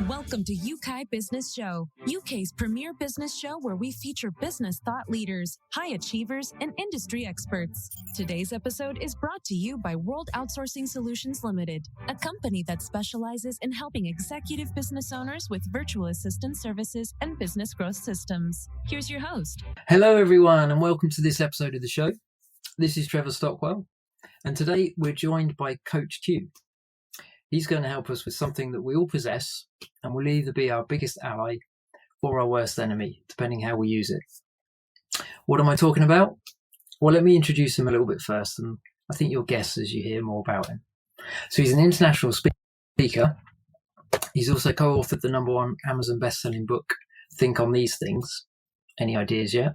Welcome to Yeukai Business Show, UK's premier business show where we feature business thought leaders, high achievers, and industry experts. Today's episode is brought to you by World Outsourcing Solutions Limited, a company that specializes in helping executive business owners with virtual assistant services and business growth systems. Here's your host. Hello, everyone, and welcome to this episode of the show. This is Trevor Stockwell, and today we're joined by Coach Q. He's going to help us with something that we all possess and will either be our biggest ally or our worst enemy, depending how we use it. What am I talking about? Well, let me introduce him a little bit first, and I think you'll guess as you hear more about him. So he's an international speaker. He's also co-authored the #1 Amazon best-selling book, Think on These Things. Any ideas yet?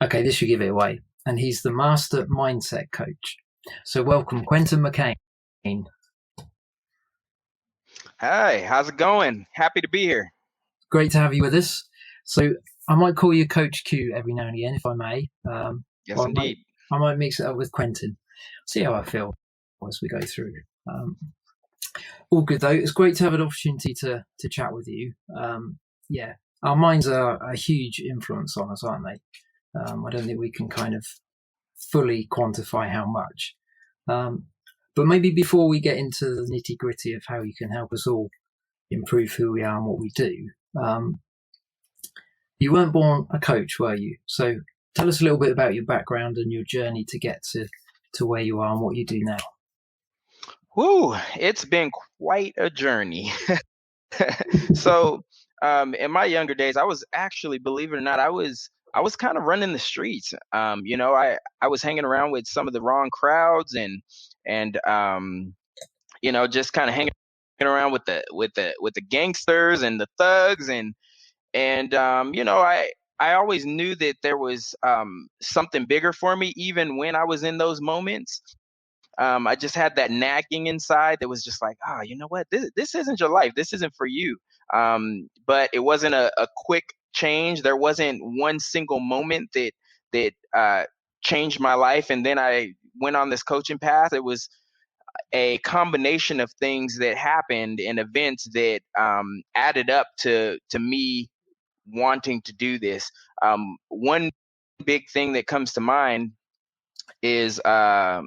Okay, this should give it away. And he's the master mindset coach. So welcome, Quentin McCain. Hi, how's it going? Happy to be here. Great to have you with us. So I might call you Coach Q every now and again, if I may. Yes, indeed. I might mix it up with Quentin. See how I feel as we go through. All good, though. It's great to have an opportunity to chat with you. Our minds are a huge influence on us, aren't they? I don't think we can kind of fully quantify how much. But maybe before we get into the nitty gritty of how you can help us all improve who we are and what we do, you weren't born a coach, were you? So tell us a little bit about your background and your journey to get to where you are and what you do now. Woo, it's been quite a journey. So in my younger days, I was actually, believe it or not, I was kind of running the streets. I was hanging around with some of the wrong crowds and just kind of hanging around with the gangsters and the thugs I always knew that there was something bigger for me, even when I was in those moments. I just had that nagging inside that was just like, you know what, this isn't your life, this isn't for you. But it wasn't a quick change. There wasn't one single moment that changed my life, and then I went on this coaching path. It was a combination of things that happened and events that added up to me wanting to do this. One big thing that comes to mind is I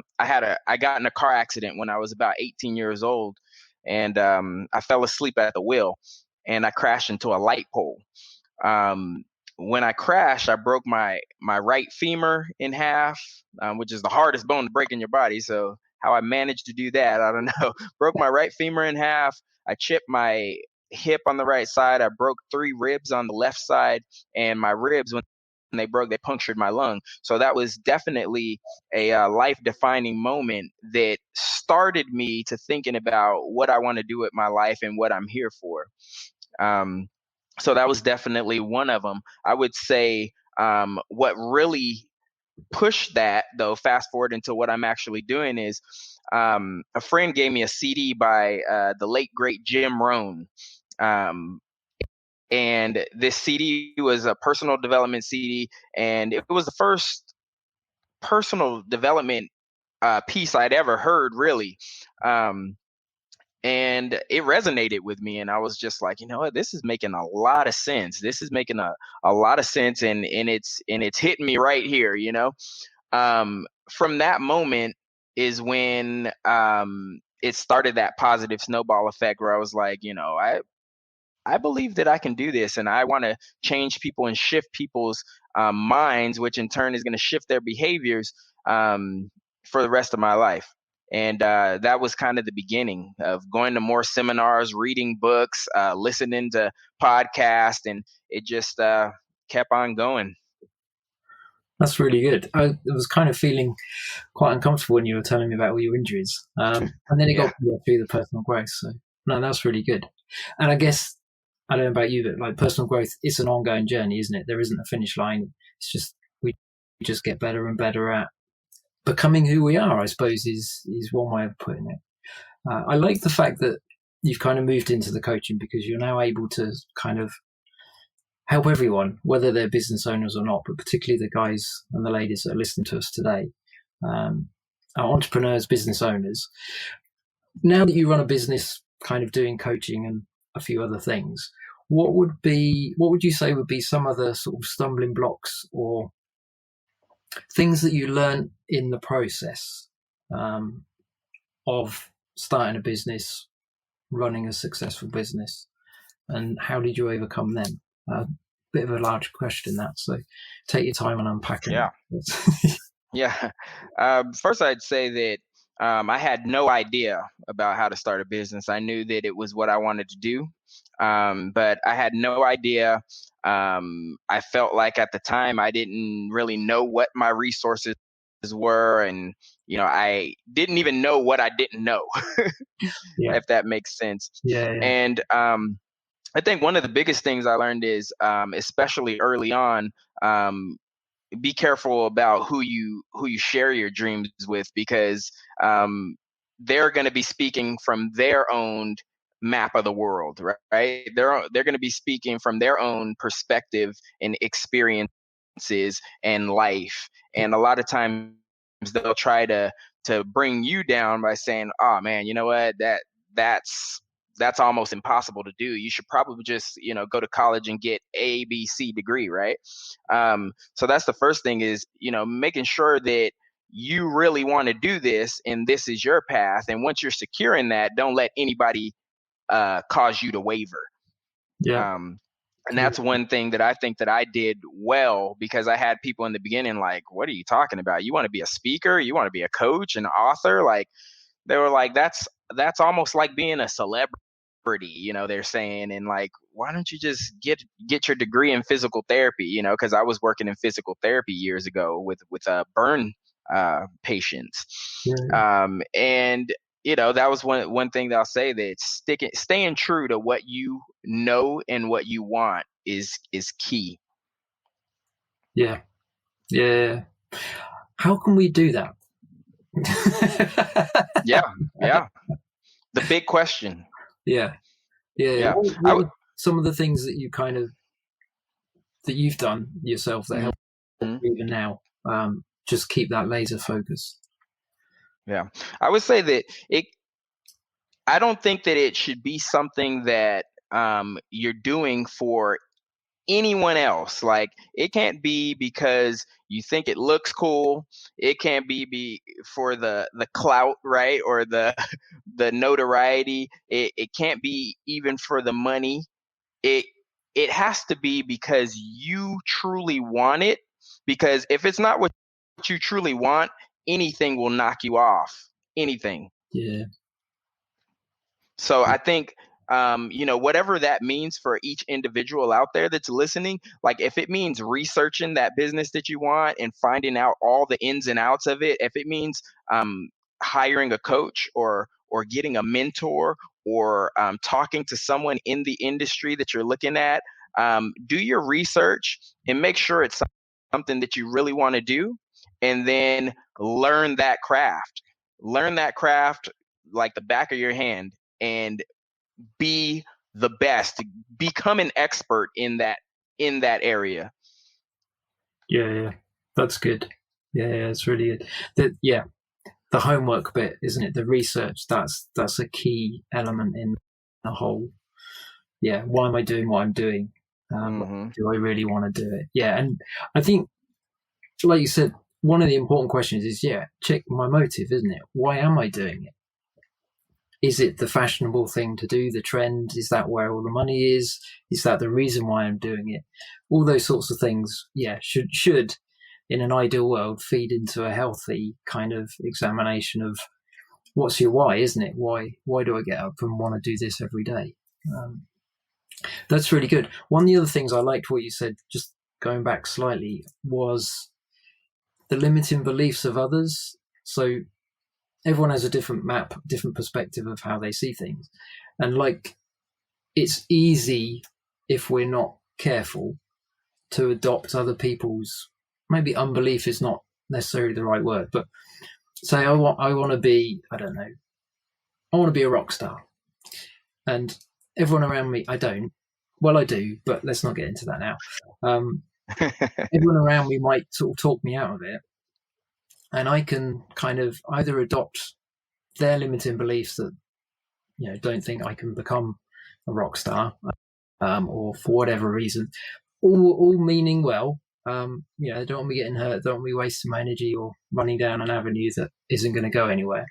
got in a car accident when I was about 18 years old, and I fell asleep at the wheel and I crashed into a light pole. When I crashed, I broke my right femur in half, which is the hardest bone to break in your body. So how I managed to do that, I don't know. Broke my right femur in half. I chipped my hip on the right side. I broke 3 ribs on the left side, and my ribs, when they broke, they punctured my lung. So that was definitely a life-defining moment that started me to thinking about what I want to do with my life and what I'm here for. So that was definitely one of them. I would say what really pushed that, though, fast forward into what I'm actually doing, is a friend gave me a CD by the late, great Jim Rohn. And this CD was a personal development CD, and it was the first personal development piece I'd ever heard, really. And it resonated with me, and I was just like, you know what, this is making a lot of sense. This is making a lot of sense, and it's hitting me right here, From that moment is when it started, that positive snowball effect, where I was like, I believe that I can do this, and I want to change people and shift people's minds, which in turn is going to shift their behaviors for the rest of my life. And that was kind of the beginning of going to more seminars, reading books, listening to podcasts, and it just kept on going. That's really good. I was kind of feeling quite uncomfortable when you were telling me about all your injuries. And then it got through the personal growth. So, no, that's really good. And I guess, I don't know about you, but like personal growth, it's an ongoing journey, isn't it? There isn't a finish line. It's just, we just get better and better at becoming who we are, I suppose, is one way of putting it. I like the fact that you've kind of moved into the coaching, because you're now able to kind of help everyone, whether they're business owners or not, but particularly the guys and the ladies that are listening to us today, are entrepreneurs, business owners. Now that you run a business kind of doing coaching and a few other things. What would you say would be some other sort of stumbling blocks or things that you learn in the process of starting a business, running a successful business, and how did you overcome them? Bit of a large question, that, so take your time and unpacking it. Yeah. First, I'd say that I had no idea about how to start a business. I knew that it was what I wanted to do, but I had no idea. I felt like at the time I didn't really know what my resources were, and I didn't even know what I didn't know, if that makes sense. And I think one of the biggest things I learned is, especially early on, be careful about who you share your dreams with, because they're going to be speaking from their own map of the world, right? They're going to be speaking from their own perspective and experiences and life, and a lot of times they'll try to bring you down by saying, "Oh man, you know what? That's almost impossible to do. You should probably just, go to college and get a ABC degree," right? So that's the first thing, is, making sure that you really want to do this and this is your path. And once you're secure in that, don't let anybody cause you to waver. And that's one thing that I think that I did well, because I had people in the beginning like, "What are you talking about? You want to be a speaker? You want to be a coach, an author?" Like, they were like, that's almost like being a celebrity, they're saying. And like, why don't you just get your degree in physical therapy? Because I was working in physical therapy years ago with burn patients. And that was one thing that I'll say, that staying true to what you know and what you want is key. Yeah. How can we do that? Yeah. The big question. Yeah. What are some of the things that you that you've done yourself that help even now? Just keep that laser focus. Yeah, I would say that I don't think that it should be something that you're doing for anyone else. Like, it can't be because you think it looks cool. It can't be for the clout, right? Or the notoriety. It can't be even for the money. It has to be because you truly want it. Because if it's not what you truly want, anything will knock you off. Anything. Yeah. So I think, whatever that means for each individual out there that's listening, like if it means researching that business that you want and finding out all the ins and outs of it, if it means hiring a coach or getting a mentor, or talking to someone in the industry that you're looking at, do your research and make sure it's something that you really want to do, and then learn that craft like the back of your hand, and be the best, become an expert in that area. Yeah, that's good. Yeah, it's really good. The homework bit, isn't it? The research, that's a key element in the whole. Yeah, why am I doing what I'm doing? Do I really want to do it? Yeah, and I think, like you said, one of the important questions is, check my motive, isn't it? Why am I doing it? Is it the fashionable thing to do, the trend? Is that where all the money is? Is that the reason why I'm doing it? All those sorts of things, should in an ideal world feed into a healthy kind of examination of what's your why, isn't it? Why do I get up and want to do this every day? That's really good. One of the other things I liked what you said, just going back slightly, was the limiting beliefs of others. So everyone has a different different perspective of how they see things. And like, it's easy, if we're not careful, to adopt other people's, maybe unbelief is not necessarily the right word, but say I want to be, I don't know, I want to be a rock star. And everyone around me, I don't. Well, I do, but let's not get into that now. Everyone around me might sort of talk me out of it. And I can kind of either adopt their limiting beliefs that, don't think I can become a rock star, or for whatever reason, all meaning well. I don't want me getting hurt, don't want me wasting my energy or running down an avenue that isn't going to go anywhere.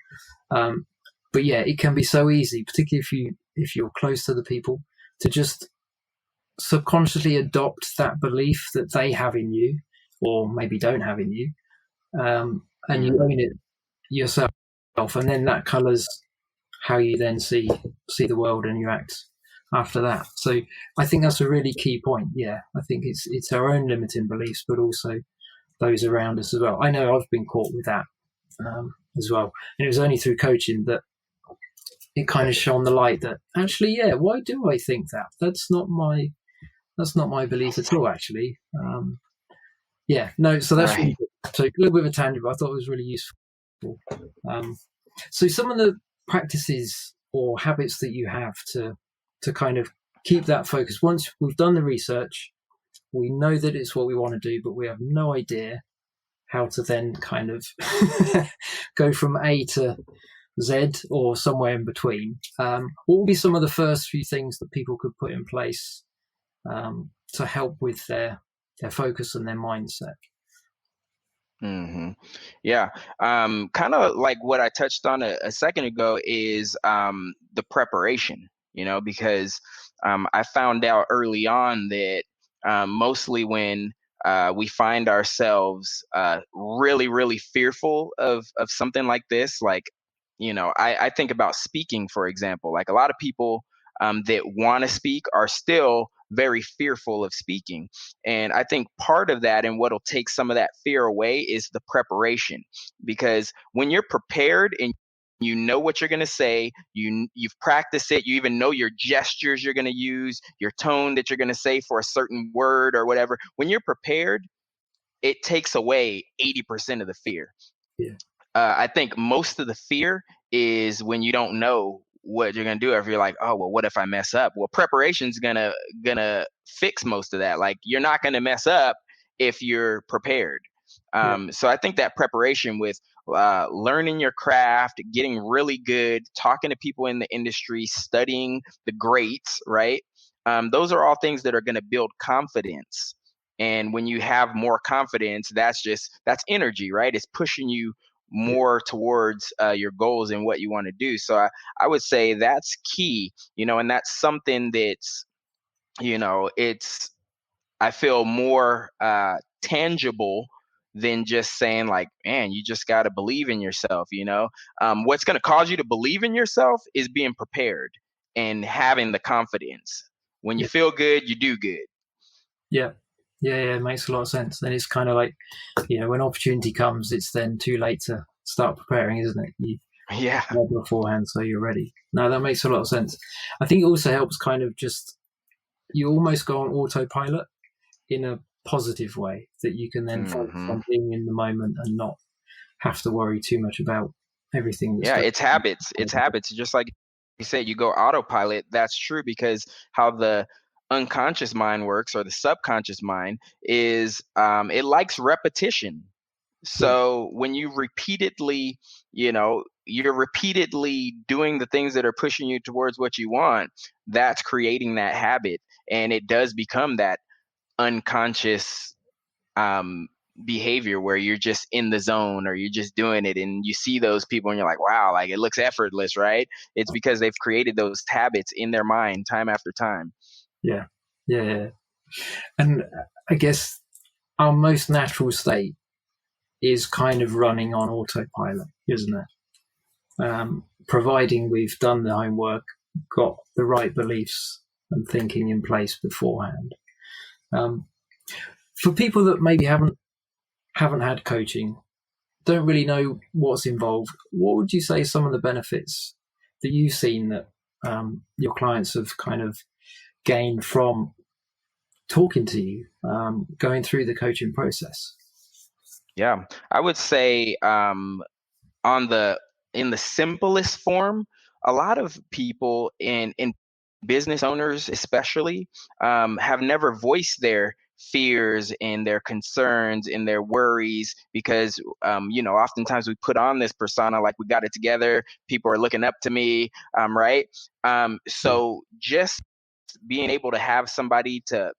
But yeah, it can be so easy, particularly if you're close to the people, to just subconsciously adopt that belief that they have in you, or maybe don't have in you, and you own it yourself, and then that colours how you then see the world and you act after that. So I think that's a really key point. Yeah, I think it's our own limiting beliefs, but also those around us as well. I know I've been caught with that as well, and it was only through coaching that it kind of shone the light that actually, yeah, why do I think that? That's not my belief at all, actually. So that's really good. So a little bit of a tangent, but I thought it was really useful. So some of the practices or habits that you have to kind of keep that focus. Once we've done the research, we know that it's what we want to do, but we have no idea how to then kind of go from A to Z or somewhere in between. What would be some of the first few things that people could put in place to help with their focus and their mindset? Mm-hmm. Yeah. Kind of like what I touched on a second ago is the preparation, because I found out early on that mostly when we find ourselves really, really fearful of something like this, like, I think about speaking, for example. Like, a lot of people that want to speak are still very fearful of speaking. And I think part of that and what'll take some of that fear away is the preparation. Because when you're prepared and you know what you're going to say, you've practiced it, you even know your gestures you're going to use, your tone that you're going to say for a certain word or whatever. When you're prepared, it takes away 80% of the fear. Yeah. I think most of the fear is when you don't know what you're gonna do. If you're like, oh well, what if I mess up? Well, preparation's gonna fix most of that. Like, you're not gonna mess up if you're prepared. So I think that preparation with learning your craft, getting really good, talking to people in the industry, studying the greats, right? Those are all things that are gonna build confidence. And when you have more confidence, that's energy, right? It's pushing you more towards your goals and what you want to do. So I would say that's key, and that's something that's, it's, I feel more tangible than just saying like, man, you just got to believe in yourself. What's going to cause you to believe in yourself is being prepared and having the confidence. When you feel good, you do good. Yeah, it makes a lot of sense. And it's kind of like, when opportunity comes, it's then too late to start preparing, isn't it? You beforehand, so you're ready. No, that makes a lot of sense. I think it also helps kind of just, you almost go on autopilot in a positive way, that you can then focus on being in the moment and not have to worry too much about everything. It's habits. It's habits. Just like you said, you go autopilot. That's true, because how the unconscious mind works, or the subconscious mind, is it likes repetition. So when you repeatedly, you're repeatedly doing the things that are pushing you towards what you want, that's creating that habit. And it does become that unconscious behavior where you're just in the zone, or you're just doing it, and you see those people and you're like, wow, like, it looks effortless, right? It's because they've created those habits in their mind time after time. Yeah. And I guess our most natural state is kind of running on autopilot, isn't it? Providing we've done the homework, got the right beliefs and thinking in place beforehand. For people that maybe haven't had coaching, don't really know what's involved, what would you say are some of the benefits that you've seen that your clients have kind of gained from talking to you, going through the coaching process? Yeah, I would say in the simplest form, a lot of people in business owners especially have never voiced their fears and their concerns and their worries, because oftentimes we put on this persona like we got it together, people are looking up to me, right? So just being able to have somebody to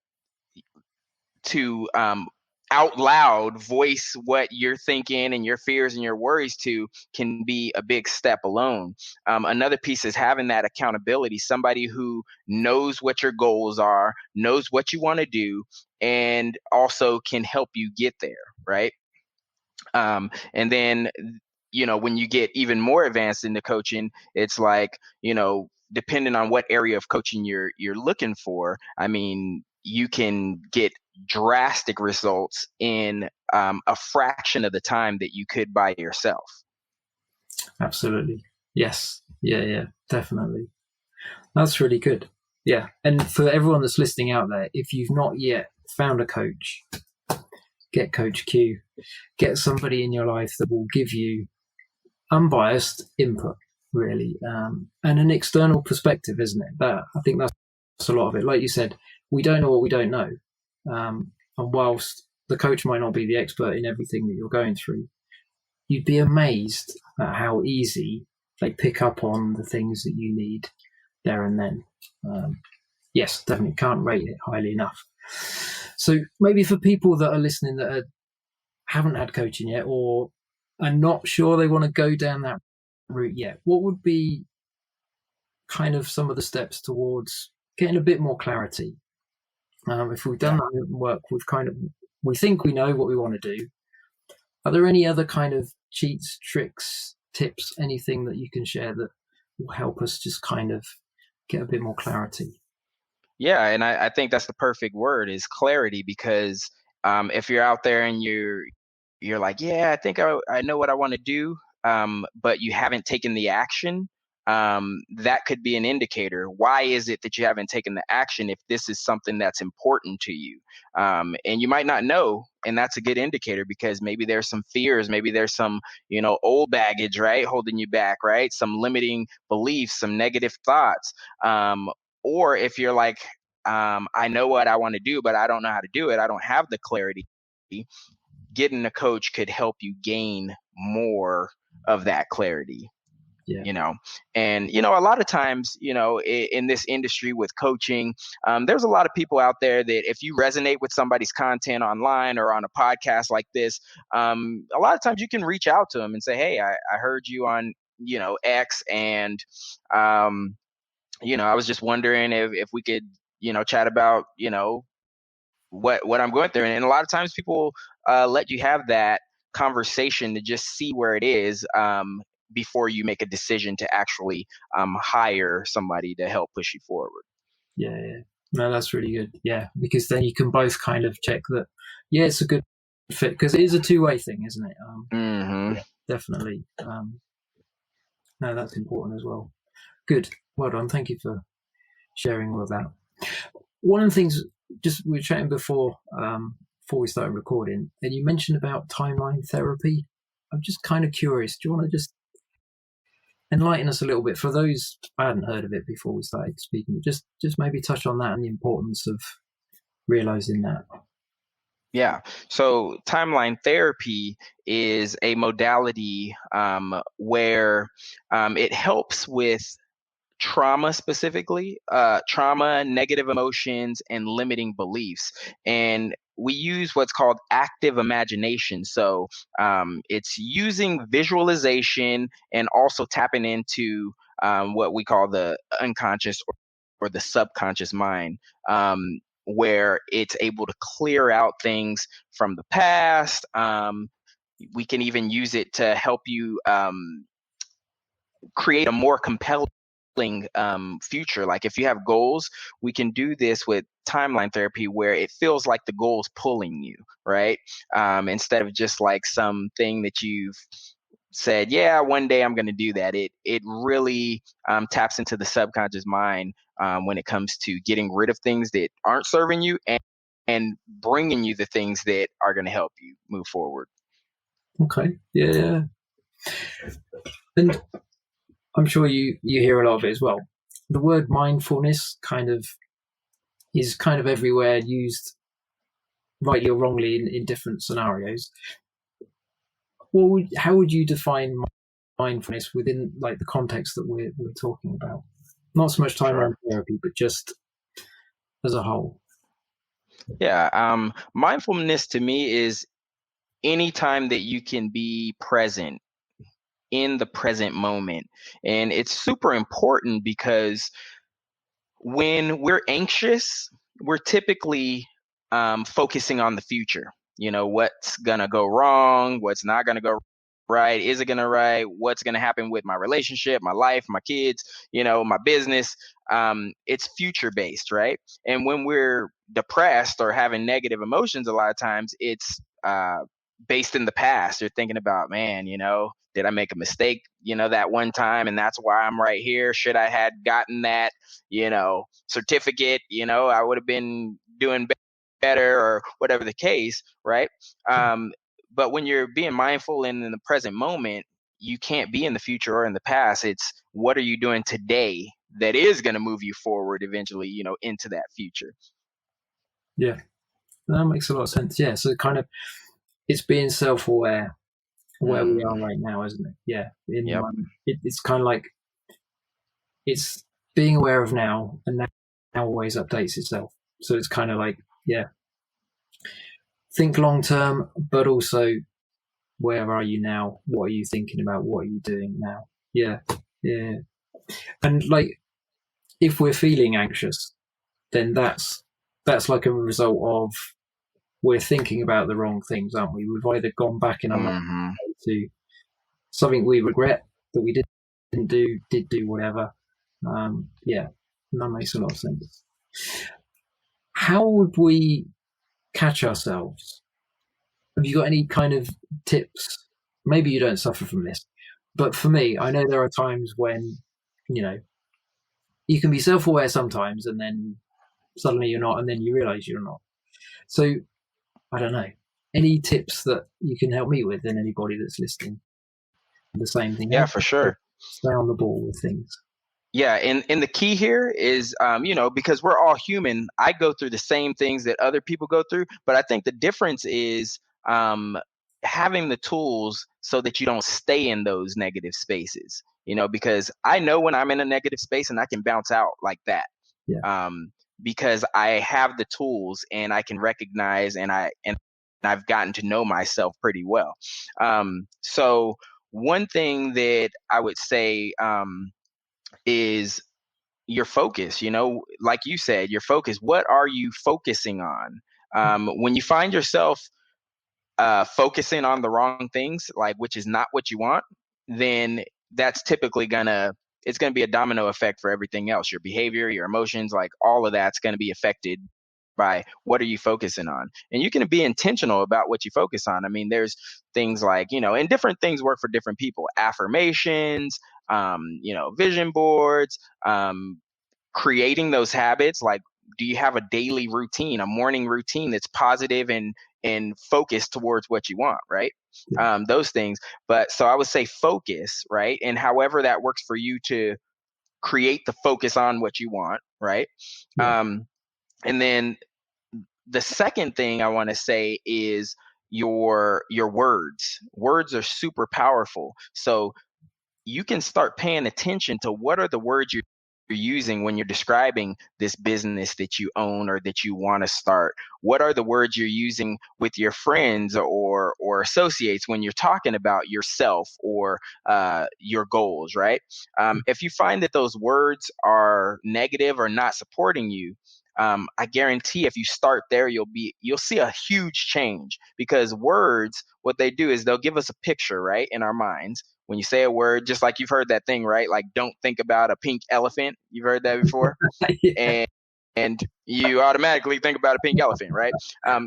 out loud voice what you're thinking and your fears and your worries to can be a big step alone. Another piece is having that accountability, somebody who knows what your goals are, knows what you want to do, and also can help you get there, right? And then, when you get even more advanced into coaching, it's like, depending on what area of coaching you're looking for, I mean, you can get drastic results in a fraction of the time that you could by yourself. Absolutely. Yes. Yeah, definitely. That's really good. Yeah. And for everyone that's listening out there, if you've not yet found a coach, get Coach Q. Get somebody in your life that will give you unbiased input, really, and an external perspective, isn't it? I think that's a lot of it. Like you said, we don't know what we don't know. And whilst the coach might not be the expert in everything that you're going through, you'd be amazed at how easy they pick up on the things that you need there and then. Yes, definitely can't rate it highly enough. So maybe for people that are listening that haven't had coaching yet or are not sure they want to go down that route yet, what would be kind of some of the steps towards getting a bit more clarity? If we've done that work, we think we know what we want to do. Are there any other kind of cheats, tricks, tips, anything that you can share that will help us just kind of get a bit more clarity? Yeah, and I think that's the perfect word, is clarity, because if you're out there and you're like, yeah, I think I know what I want to do, but you haven't taken the action, that could be an indicator. Why is it that you haven't taken the action if this is something that's important to you? And you might not know, and that's a good indicator, because maybe there's some fears, maybe there's some, old baggage, right, holding you back, right? Some limiting beliefs, some negative thoughts. Or if you're like, I know what I want to do, but I don't know how to do it, I don't have the clarity, getting a coach could help you gain more of that clarity. And a lot of times, in this industry with coaching, there's a lot of people out there that if you resonate with somebody's content online or on a podcast like this, a lot of times you can reach out to them and say, hey, I heard you on X, and I was just wondering if we could chat about what I'm going through. And a lot of times people let you have that conversation to just see where it is, before you make a decision to actually hire somebody to help push you forward. Yeah. No, that's really good. Yeah, because then you can both kind of check that, yeah, it's a good fit, because it is a two-way thing, isn't it? Yeah, definitely. No, that's important as well. Good. Well done. Thank you for sharing all of that. One of the things, just we were chatting before we started recording, and you mentioned about timeline therapy. I'm just kind of curious. Do you want to just enlighten us a little bit, for those I hadn't heard of it before we started speaking? Just maybe touch on that and the importance of realizing that. Yeah. So timeline therapy is a modality where it helps with trauma, specifically trauma, negative emotions, and limiting beliefs. And we use what's called active imagination. So it's using visualization and also tapping into what we call the unconscious or the subconscious mind, where it's able to clear out things from the past. We can even use it to help you create a more compelling future. Like if you have goals, we can do this with timeline therapy, where it feels like the goal's pulling you, right? Instead of just like something that you've said, yeah, one day I'm going to do that. It really taps into the subconscious mind when it comes to getting rid of things that aren't serving you, and bringing you the things that are going to help you move forward. Okay. Yeah. And I'm sure you hear a lot of it as well. The word mindfulness is kind of everywhere, used rightly or wrongly in different scenarios. How would you define mindfulness within like the context that we're talking about? Not so much time around therapy, but just as a whole. Yeah. Mindfulness to me is any time that you can be present in the present moment. And it's super important because when we're anxious, we're typically focusing on the future. What's going to go wrong, what's not going to go right, is it going to right, what's going to happen with my relationship, my life, my kids, my business. It's future based, right? And when we're depressed or having negative emotions, a lot of times it's based in the past. You're thinking about, man, did I make a mistake, that one time, and that's why I'm right here? Should I had gotten that, certificate, I would have been doing better, or whatever the case, right? But when you're being mindful in the present moment, you can't be in the future or in the past. It's what are you doing today that is going to move you forward eventually, into that future. Yeah, that makes a lot of sense. Yeah, so kind of it's being self-aware where we are right now, isn't it? Yeah, it's kind of like it's being aware of now, and now always updates itself. So it's kind of like, yeah, think long term, but also where are you now? What are you thinking about? What are you doing now? Yeah, yeah. And like, if we're feeling anxious, then that's like a result of we're thinking about the wrong things, aren't we? We've either gone back in our mind to something we regret that we didn't do, did do whatever. Yeah, that makes a lot of sense. How would we catch ourselves? Have you got any kind of tips? Maybe you don't suffer from this, but for me, I know there are times when, you can be self-aware sometimes, and then suddenly you're not, and then you realize you're not. So I don't know. Any tips that you can help me with, and anybody that's listening? The same thing. Yeah, for sure. Stay on the ball with things. Yeah, and the key here is, because we're all human, I go through the same things that other people go through, but I think the difference is having the tools so that you don't stay in those negative spaces, because I know when I'm in a negative space and I can bounce out like that. Yeah. Because I have the tools and I can recognize, and I've gotten to know myself pretty well. So one thing that I would say is your focus. Like you said, your focus. What are you focusing on? When you find yourself focusing on the wrong things, like which is not what you want, then that's typically it's gonna be a domino effect for everything else. Your behavior, your emotions, like all of that's gonna be affected by what are you focusing on. And you can be intentional about what you focus on. I mean, there's things like, and different things work for different people. Affirmations, vision boards, creating those habits. Like, do you have a daily routine, a morning routine that's positive and focused towards what you want, right? Yeah. Those things. But so I would say focus, right? And however that works for you to create the focus on what you want, right? Yeah. And then the second thing I want to say is your words. Words are super powerful. So you can start paying attention to what are the words you're using when you're describing this business that you own or that you want to start. What are the words you're using with your friends or associates when you're talking about yourself or your goals, right? If you find that those words are negative or not supporting you, I guarantee if you start there, you'll see a huge change, because words, what they do is they'll give us a picture, right, in our minds. When you say a word, just like you've heard that thing, right? Like, don't think about a pink elephant. You've heard that before? Yeah. And you automatically think about a pink elephant, right?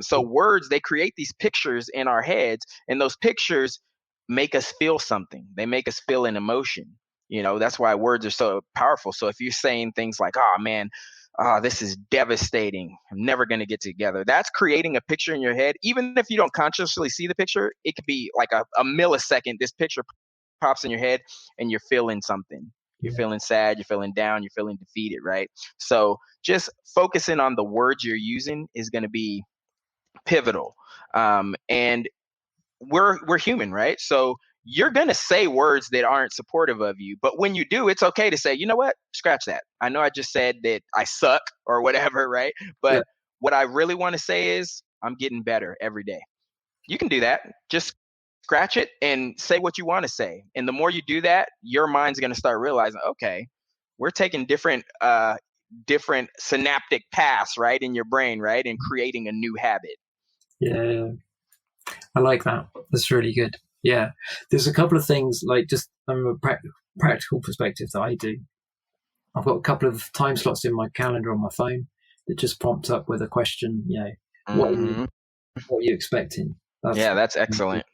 So words, they create these pictures in our heads, and those pictures make us feel something. They make us feel an emotion. That's why words are so powerful. So if you're saying things like, oh man, this is devastating, I'm never going to get together, that's creating a picture in your head. Even if you don't consciously see the picture, it could be like a millisecond. This picture pops in your head and you're feeling something. You're feeling sad, you're feeling down, you're feeling defeated, right? So just focusing on the words you're using is going to be pivotal. And we're human, right? So you're going to say words that aren't supportive of you. But when you do, it's okay to say, you know what, scratch that. I know I just said that I suck or whatever, right? Yeah. But what I really want to say is I'm getting better every day. You can do that. Just scratch it and say what you want to say. And the more you do that, your mind's going to start realizing, okay, we're taking different synaptic paths, right, in your brain, right, and creating a new habit. Yeah. I like that. That's really good. Yeah. There's a couple of things, like just from a practical perspective that I do. I've got a couple of time slots in my calendar on my phone that just prompt up with a question, what are you expecting? That's excellent.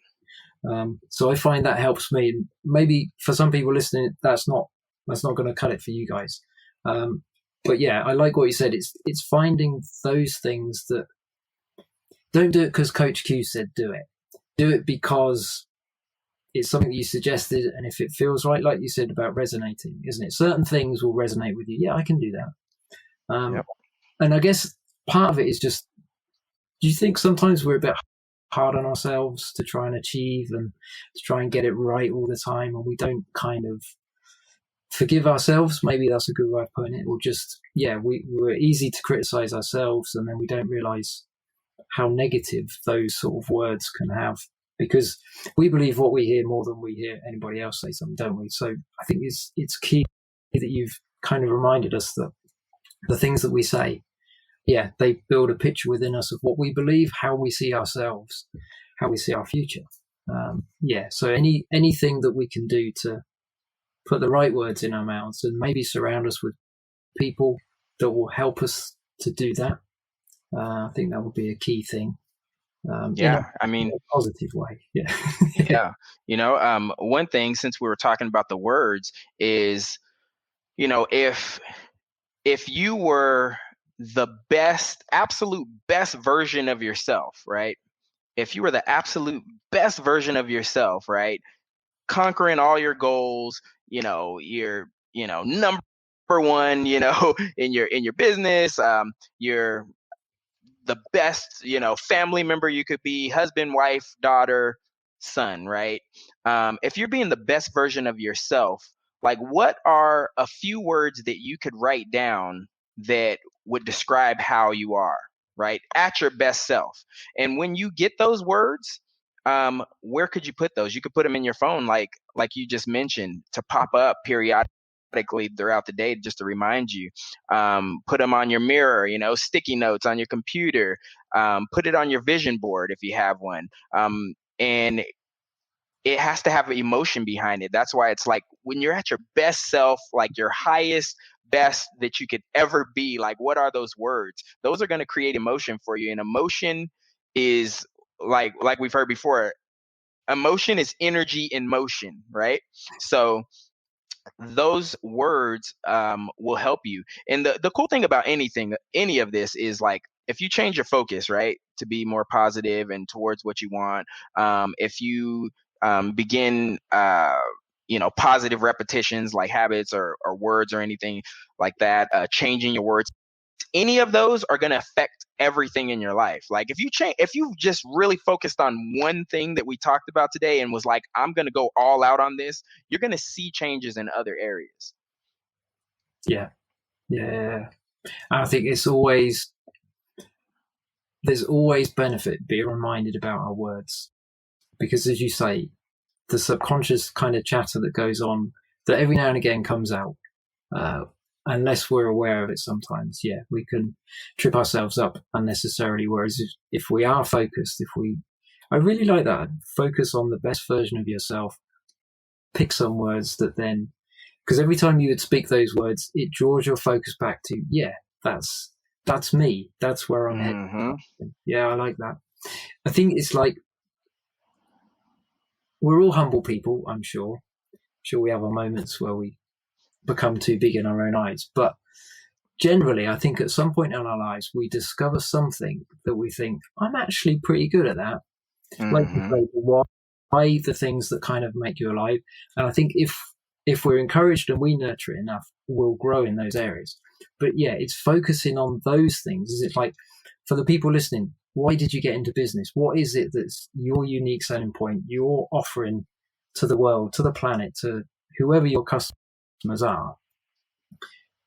So I find that helps me. Maybe for some people listening, that's not going to cut it for you guys. But yeah, I like what you said. It's finding those things that don't do it because Coach Q said do it. Do it because it's something that you suggested, and if it feels right, like you said about resonating, isn't it? Certain things will resonate with you. Yeah, I can do that. And I guess part of it is just, do you think sometimes we're a bit hard on ourselves to try and achieve and to try and get it right all the time, and we don't kind of forgive ourselves? Maybe that's a good way of putting it. Or just, we're easy to criticize ourselves, and then we don't realize how negative those sort of words can have, because we believe what we hear more than we hear anybody else say something, don't we? So I think it's key that you've kind of reminded us that the things that we say, they build a picture within us of what we believe, how we see ourselves, how we see our future. So anything that we can do to put the right words in our mouths and maybe surround us with people that will help us to do that. I think that would be a key thing. In a positive way. One thing, since we were talking about the words, is, if you were the absolute best version of yourself, right? If you were the absolute best version of yourself, right? Conquering all your goals, you're, number one, in your business, you're the best, family member you could be, husband, wife, daughter, son, right? If you're being the best version of yourself, like, what are a few words that you could write down that would describe how you are, right, at your best self? And when you get those words, where could you put those? You could put them in your phone, like you just mentioned, to pop up periodically throughout the day, just to remind you. Put them on your mirror, sticky notes on your computer, put it on your vision board if you have one. And it has to have an emotion behind it. That's why it's like, when you're at your best self, like your highest best that you could ever be, like, what are those words? Those are going to create emotion for you. And emotion is, like we've heard before, emotion is energy in motion, right? So those words will help you. And the cool thing about any of this is, like, if you change your focus, right, to be more positive and towards what you want, if you begin positive repetitions, like habits or words or anything like that, changing your words, any of those are going to affect everything in your life. Like, if you just really focused on one thing that we talked about today and was like, I'm going to go all out on this, you're going to see changes in other areas. Yeah. I think there's always benefit being reminded about our words, because, as you say, the subconscious kind of chatter that goes on, that every now and again comes out, unless we're aware of it sometimes, we can trip ourselves up unnecessarily. Whereas if we are focused, I really like that, focus on the best version of yourself, pick some words that then, because every time you would speak those words, it draws your focus back to, that's me, that's where I'm heading. I like that. I think it's like, we're all humble people, I'm sure we have our moments where we become too big in our own eyes, but generally I think at some point in our lives we discover something that we think, I'm actually pretty good at that. Like, why the things that kind of make you alive. And I think if we're encouraged and we nurture it enough, we'll grow in those areas. But it's focusing on those things. Is it like, for the people listening, Why did you get into business? What is it that's your unique selling point, you're offering to the world, to the planet, to whoever your customers are?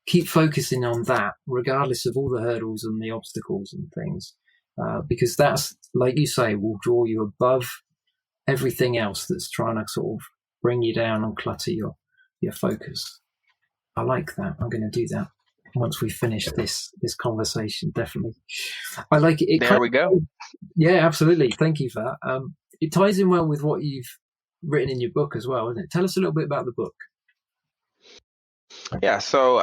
Keep focusing on that, regardless of all the hurdles and the obstacles and things, because that's, like you say, will draw you above everything else that's trying to sort of bring you down and clutter your focus. I like that. I'm going to do that once we finish this conversation. Definitely, I like it. There we go. Yeah, absolutely. Thank you for that. It ties in well with what you've written in your book as well, isn't it? Tell us a little bit about the book. Yeah, so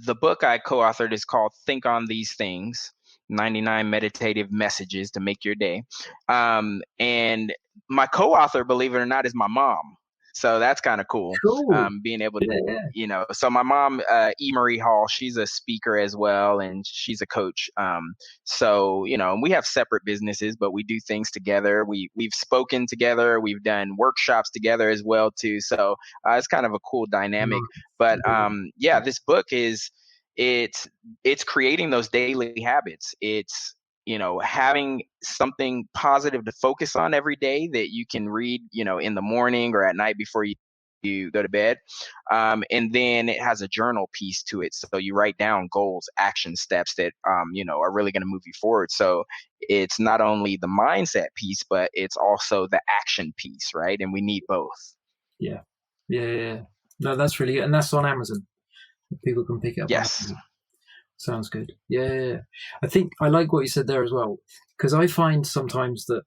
the book I co-authored is called Think on These Things, 99 Meditative Messages to Make Your Day. And my co-author, believe it or not, is my mom. So that's kind of cool. Being able to, so my mom, E. Marie Hall, she's a speaker as well, and she's a coach. So, we have separate businesses, but we do things together. We've spoken together. We've done workshops together as well, too. So it's kind of a cool dynamic. But this book it's creating those daily habits. It's having something positive to focus on every day that you can read, in the morning or at night before you go to bed. And then it has a journal piece to it. So you write down goals, action steps that, are really going to move you forward. So it's not only the mindset piece, but it's also the action piece, right? And we need both. Yeah. No, that's really good. And that's on Amazon. People can pick it up. Yes. Sounds good. Yeah. I think I like what you said there as well, because I find sometimes that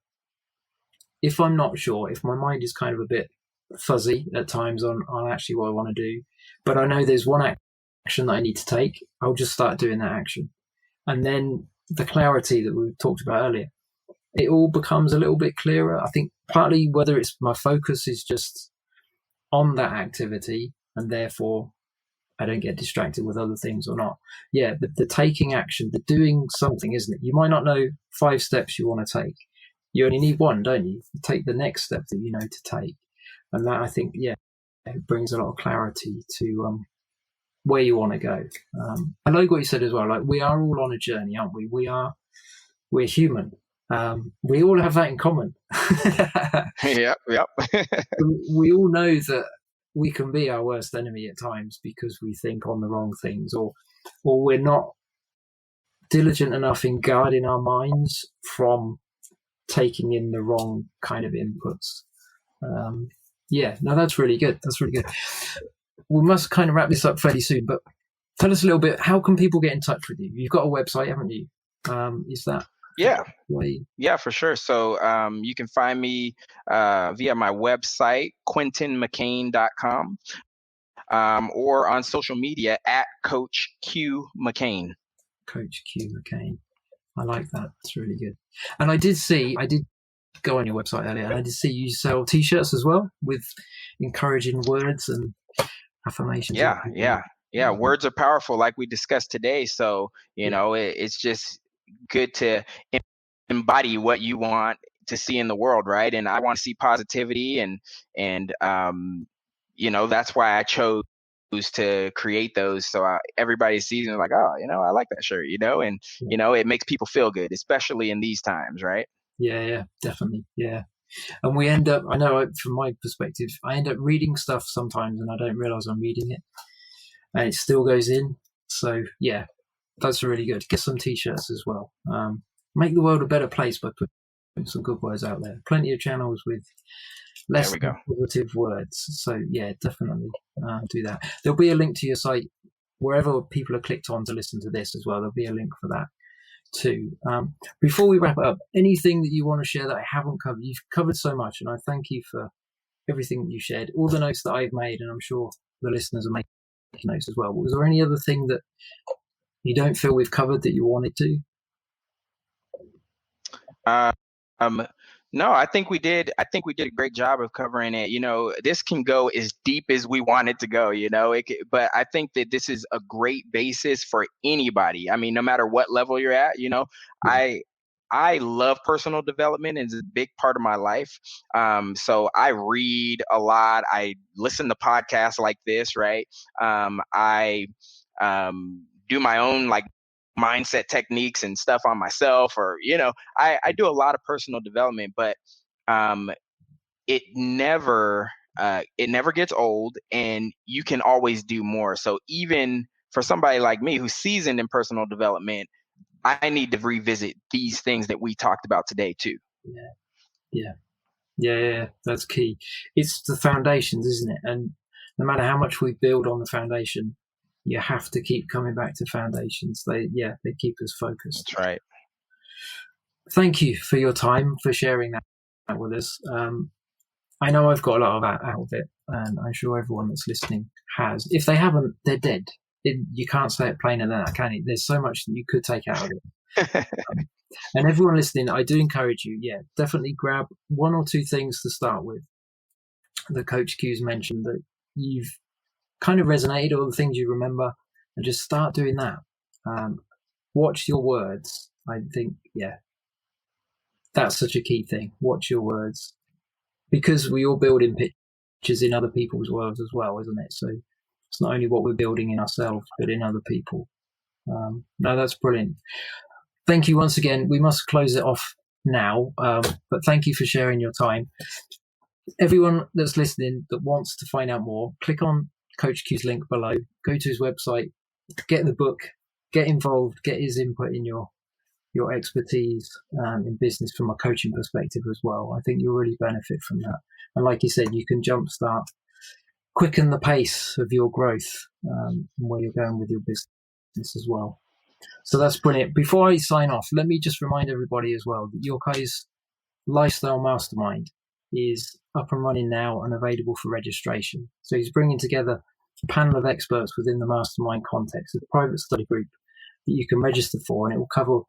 if I'm not sure, if my mind is kind of a bit fuzzy at times on actually what I want to do, but I know there's one action that I need to take, I'll just start doing that action. And then the clarity that we talked about earlier, it all becomes a little bit clearer. I think partly whether it's my focus is just on that activity and therefore I don't get distracted with other things or not. Yeah, the taking action, the doing something, isn't it? You might not know 5 steps you want to take. You only need one, don't you? You take the next step that you know to take. And that, I think, it brings a lot of clarity to where you want to go. I like what you said as well. Like, we are all on a journey, aren't we? We're human. We all have that in common. Yep. We all know that we can be our worst enemy at times because we think on the wrong things, or we're not diligent enough in guarding our minds from taking in the wrong kind of inputs. That's really good. We must kind of wrap this up fairly soon, but tell us a little bit, how can people get in touch with you? You've got a website, haven't you? Is that... Yeah, for sure. So you can find me via my website, QuentinMcCain.com, or on social media at Coach Q McCain. Coach Q McCain. I like that. It's really good. And I did go on your website earlier, and I did see you sell T-shirts as well with encouraging words and affirmations. Yeah. Words are powerful, like we discussed today. So, it's just good to embody what you want to see in the world, right? And I want to see positivity, and that's why I chose to create those, so everybody sees and like, oh, I like that shirt, and it makes people feel good, especially in these times, right? Yeah, definitely. Yeah. And we end up, I know from my perspective, I end up reading stuff sometimes and I don't realize I'm reading it, and it still goes in. So yeah, that's really good. Get some T-shirts as well. Make the world a better place by putting some good words out there. Plenty of channels with less positive words. So yeah, definitely do that. There'll be a link to your site wherever people have clicked on to listen to this as well. There'll be a link for that too. Before we wrap up, anything that you want to share that I haven't covered? You've covered so much, and I thank you for everything that you shared, all the notes that I've made, and I'm sure the listeners are making notes as well. Was there any other thing that you don't feel we've covered that you wanted to? No, I think we did a great job of covering it. This can go as deep as we want it to go, but I think that this is a great basis for anybody. I mean, no matter what level you're at, I love personal development, and it's a big part of my life. So I read a lot. I listen to podcasts like this, right? I do my own mindset techniques and stuff on myself, or, I do a lot of personal development, but it never gets old, and you can always do more. So even for somebody like me who's seasoned in personal development, I need to revisit these things that we talked about today too. Yeah, that's key. It's the foundations, isn't it? And no matter how much we build on the foundation, you have to keep coming back to foundations. They keep us focused. That's right. Thank you for your time, for sharing that with us. I know I've got a lot out of it, and I'm sure everyone that's listening has. If they haven't, they're dead. You can't say it plainer than that, can you? There's so much that you could take out of it. And everyone listening, I do encourage you, definitely grab one or two things to start with that Coach Q's mentioned that you've kind of resonated, or the things you remember, and just start doing that. Watch your words. I think, that's such a key thing. Watch your words, because we all build in pictures in other people's worlds as well, isn't it? So it's not only what we're building in ourselves, but in other people. No, that's brilliant. Thank you once again. We must close it off now, but thank you for sharing your time. Everyone that's listening that wants to find out more, click on Coach Q's link below, go to his website, get the book, get involved, get his input in your expertise in business from a coaching perspective as well. I think you'll really benefit from that. And like you said, you can jumpstart, quicken the pace of your growth and where you're going with your business as well. So that's brilliant. Before I sign off, let me just remind everybody as well that Yeukai's Lifestyle Mastermind is up and running now and available for registration. So he's bringing together a panel of experts within the mastermind context, a private study group that you can register for, and it will cover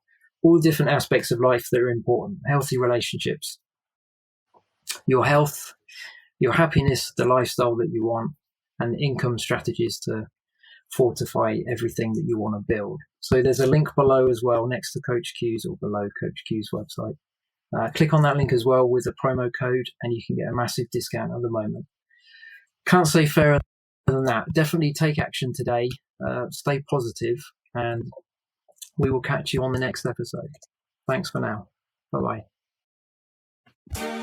all different aspects of life that are important: healthy relationships, your health, your happiness, the lifestyle that you want, and income strategies to fortify everything that you want to build. So there's a link below as well, next to Coach Q's or below Coach Q's website. Click on that link as well with a promo code, and you can get a massive discount at the moment. Can't say fairer than that. Definitely take action today. Stay positive, and we will catch you on the next episode. Thanks for now. Bye-bye.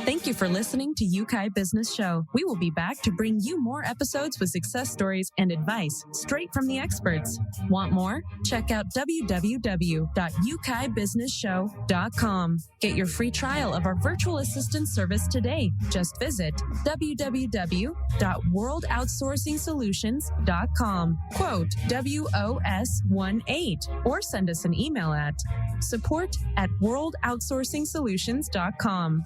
Thank you for listening to Yeukai Business Show. We will be back to bring you more episodes with success stories and advice straight from the experts. Want more? Check out www.yukaibusinessshow.com. Get your free trial of our virtual assistant service today. Just visit www.worldoutsourcingsolutions.com. Quote WOS18, or send us an email at support@worldoutsourcingsolutions.com.